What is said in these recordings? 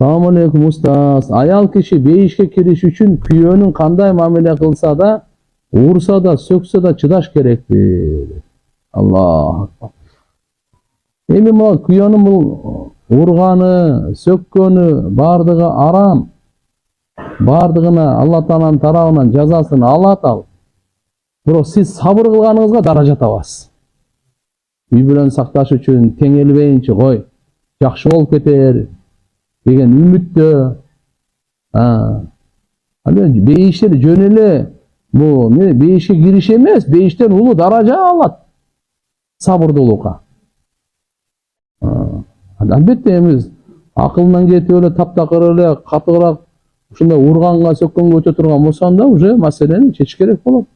Салам алейкум устаз. Аял киши бейишке кириш үчүн күйөөнүн кандай мамиле кылса да, урса да, сөксө да чыдаш керекпи? Аллах. Эми могу күйөөнүн бул урганы, сөккөнү бардыгы арам. Бардыгына Алла Тааланын тарабынан жазасын алат ал. Бирок сиз сабыр кылганыңызга даража табасыз. Үй бүлөнү сакташ үчүн теңелбейинчи кой, жакшы болуп кетер деген үмүттө. Бейиштер жөн эле бул бейишке кириш эмес, бейиштен улуу даража алат сабырдуулукка. Албетте эмес акылынан кетип эле таптакыр эле катыгыраак ушундай урганга сөккөнгө өтө турган болсоң да уже маселени чечиш керек болот.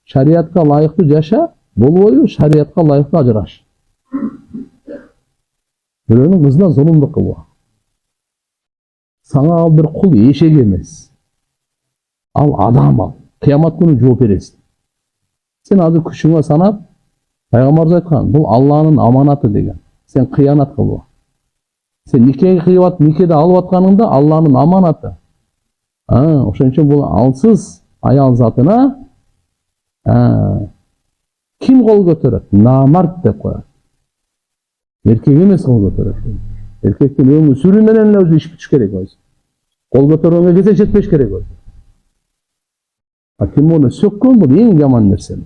Шариатка ылайыктуу жаша, болбойбу шариатка ылайыктуу ажыраш. Бирөөнүн кызына зулумдук кылба. Сага ал бир кул эшек эмес. Ал адам ал. Кыямат күнү жооп бересиң. Сен азыр күчүңө санап, пайгамбарыбыз айткан, бул Алланын аманаты деген. Сен кыянат кылба. Сен никеге кыйып, никеде алып атканыңда Алланын аманаты. Ошон үчүн бул алсыз аял затына ким кол көтөрөт? Намарт деп коет. Эркек эмес кол көтөрөт. Эркектин өңү сүрү менен эле өзү иш бүтүш керек өзү. Кол көтөргөнгө келсе жетпеш керек өзү. Ким муну сөккөн бул эң жаман нерсе.